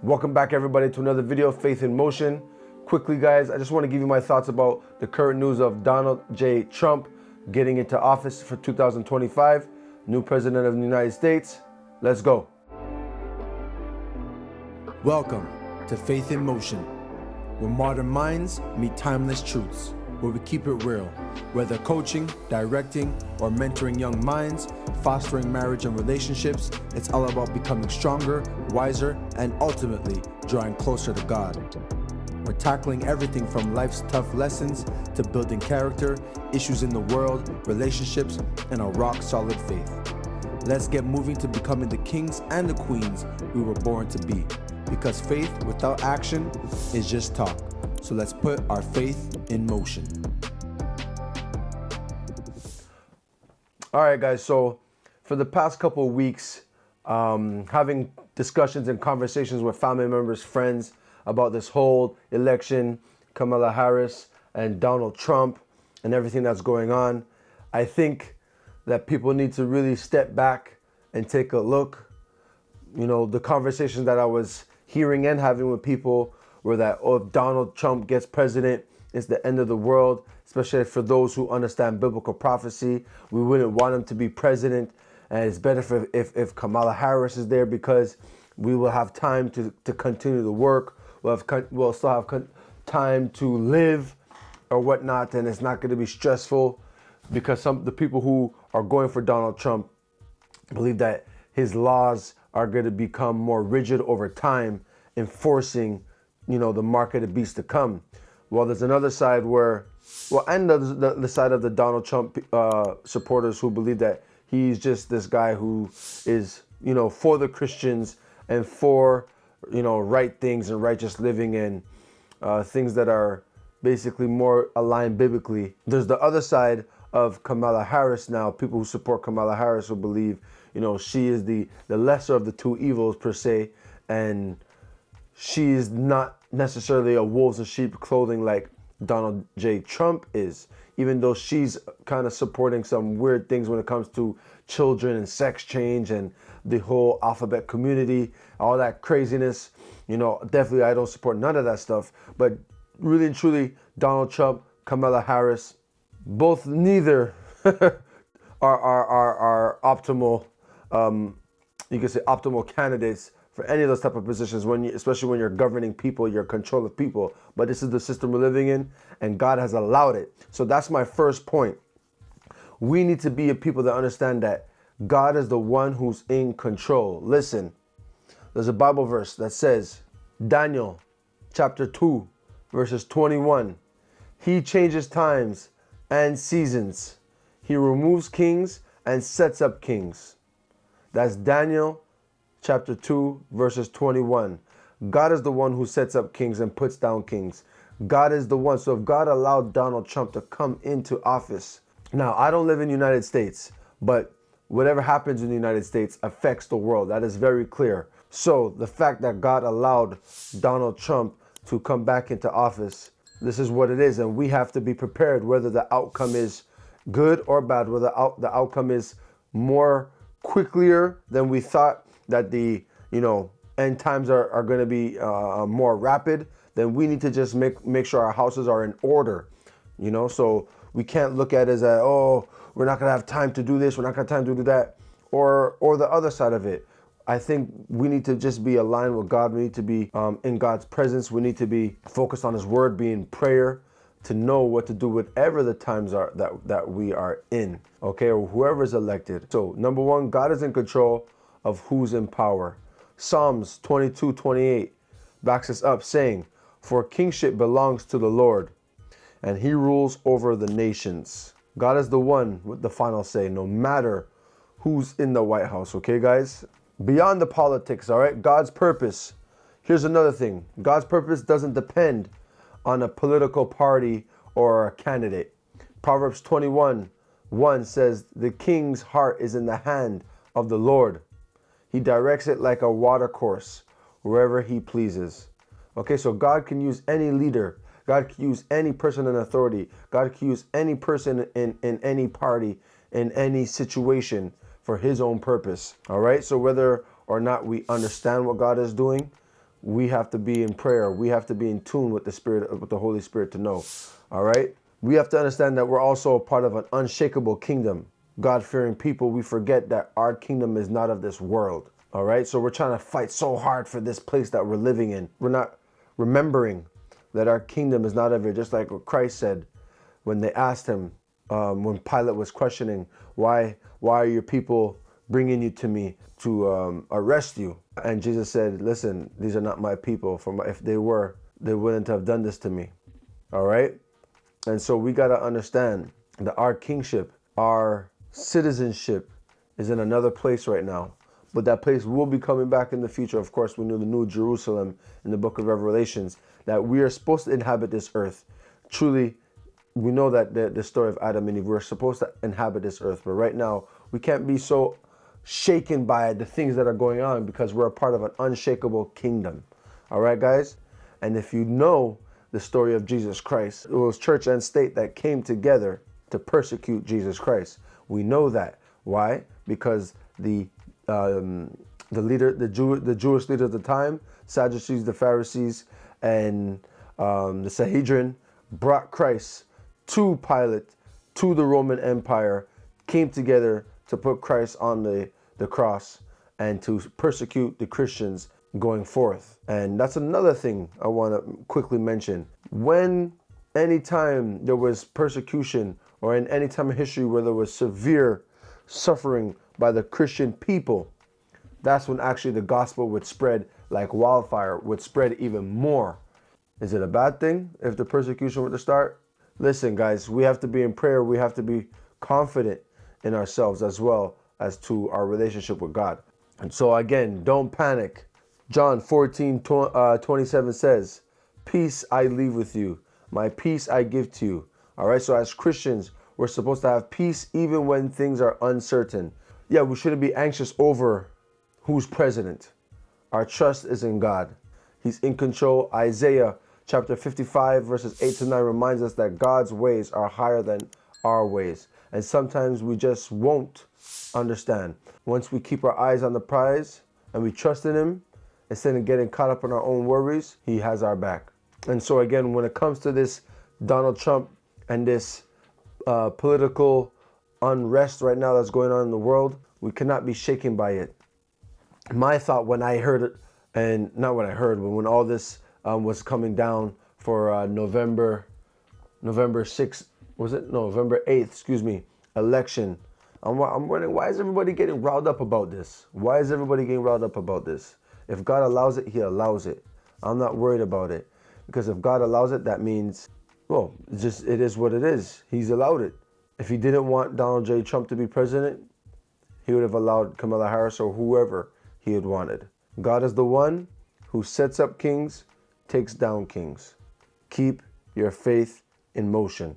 Welcome back, everybody, to another video, Faith in Motion. Quickly, guys, I just want to give you my thoughts about the current news of Donald J. Trump getting into office for 2025, new president of the United States. Let's go. Welcome to Faith in Motion, where modern minds meet timeless truths, where we keep it real, whether coaching, directing, or mentoring young minds, fostering marriage and relationships. It's all about becoming stronger, wiser, and ultimately drawing closer to God. We're tackling everything from life's tough lessons to building character, issues in the world, relationships, and a rock-solid faith. Let's get moving to becoming the kings and the queens we were born to be. Because faith without action is just talk. So let's put our faith in motion. All right, guys, so for the past couple of weeks, having discussions and conversations with family members, friends about this whole election, Kamala Harris and Donald Trump and everything that's going on, I think that people need to really step back and take a look. You know, the conversations that I was hearing and having with people were that, oh, if Donald Trump gets president, it's the end of the world, especially for those who understand biblical prophecy. We wouldn't want him to be president, and it's better if Kamala Harris is there because we will have time to continue to work. We'll still have time to live or whatnot, and it's not going to be stressful because the people who are going for Donald Trump believe that his laws are going to become more rigid over time, enforcing, the mark of the beast to come. Well, there's another side and the side of the Donald Trump supporters who believe that he's just this guy who is, for the Christians and for, right things and righteous living and things that are basically more aligned biblically. There's the other side of Kamala Harris now, people who support Kamala Harris who believe, she is the lesser of the two evils per se, and she is not necessarily a wolves in sheep clothing like Donald J. Trump is, even though she's kind of supporting some weird things when it comes to children and sex change and the whole alphabet community, all that craziness. Definitely I don't support none of that stuff. But really and truly, Donald Trump, Kamala Harris, neither are optimal, you can say optimal candidates for any of those type of positions, especially when you're governing people, you're in control of people. But this is the system we're living in, and God has allowed it. So that's my first point. We need to be a people that understand that God is the one who's in control. Listen, there's a Bible verse that says, Daniel chapter 2, verses 21. He changes times and seasons. He removes kings and sets up kings. That's Daniel chapter 2, verses 21. God is the one who sets up kings and puts down kings. God is the one. So if God allowed Donald Trump to come into office, now I don't live in the United States, but whatever happens in the United States affects the world. That is very clear. So the fact that God allowed Donald Trump to come back into office, this is what it is. And we have to be prepared whether the outcome is good or bad, whether the outcome is more quicker than we thought, that the end times are going to be more rapid, then we need to just make sure our houses are in order. So we can't look at it as we're not going to have time to do this, we're not going to have time to do that, or the other side of it. I think we need to just be aligned with God. We need to be in God's presence. We need to be focused on His Word, be in prayer, to know what to do whatever the times are that we are in, okay, or whoever is elected. So number one, God is in control of who's in power. Psalms 22:28 backs us up, saying, for kingship belongs to the Lord, and He rules over the nations. God is the one with the final say, no matter who's in the White House, okay, guys? Beyond the politics, all right? God's purpose. Here's another thing. God's purpose doesn't depend on a political party or a candidate. Proverbs 21:1 says, the king's heart is in the hand of the Lord. He directs it like a water course wherever He pleases. Okay, so God can use any leader. God can use any person in authority. God can use any person in any party, in any situation for His own purpose. All right, so whether or not we understand what God is doing, we have to be in prayer. We have to be in tune with the Spirit, with the Holy Spirit to know. All right? We have to understand that we're also a part of an unshakable kingdom. God-fearing people, we forget that our kingdom is not of this world. All right? So we're trying to fight so hard for this place that we're living in. We're not remembering that our kingdom is not of here. Just like what Christ said when they asked him, when Pilate was questioning, why are your people bringing you to me to arrest you? And Jesus said, listen, these are not my people. If they were, they wouldn't have done this to me. All right? And so we got to understand that our kingship, our citizenship is in another place right now. But that place will be coming back in the future. Of course, we know the New Jerusalem in the book of Revelations, that we are supposed to inhabit this earth. Truly, we know that the story of Adam and Eve, we're supposed to inhabit this earth. But right now, we can't be so shaken by the things that are going on because we're a part of an unshakable kingdom. All right, guys? And if you know the story of Jesus Christ, it was church and state that came together to persecute Jesus Christ. We know that. Why? Because the Jewish leader at the time, Sadducees, the Pharisees, and the Sanhedrin brought Christ to Pilate, to the Roman Empire, came together to put Christ on the cross and to persecute the Christians going forth. And that's another thing I want to quickly mention. When anytime there was persecution or in any time in history where there was severe suffering by the Christian people, that's when actually the gospel would spread like wildfire, would spread even more. Is it a bad thing if the persecution were to start? Listen, guys, we have to be in prayer. We have to be confident in ourselves as well as to our relationship with God. And so again, don't panic. John 14:27 says, peace I leave with you. My peace I give to you. All right. So as Christians, we're supposed to have peace even when things are uncertain. Yeah, we shouldn't be anxious over who's president. Our trust is in God. He's in control. Isaiah chapter 55 verses 8-9 reminds us that God's ways are higher than our ways. And sometimes we just won't understand. Once we keep our eyes on the prize and we trust in him, instead of getting caught up in our own worries, he has our back. And so again, when it comes to this Donald Trump and this political unrest right now that's going on in the world, we cannot be shaken by it. My thought when I heard it, and not what I heard, but when all this was coming down for November 6th, was it? No, November 8th, excuse me, election. I'm wondering, why is everybody getting riled up about this? Why is everybody getting riled up about this? If God allows it, he allows it. I'm not worried about it. Because if God allows it, that means, well, it is what it is. He's allowed it. If he didn't want Donald J. Trump to be president, he would have allowed Kamala Harris or whoever he had wanted. God is the one who sets up kings, takes down kings. Keep your faith in motion.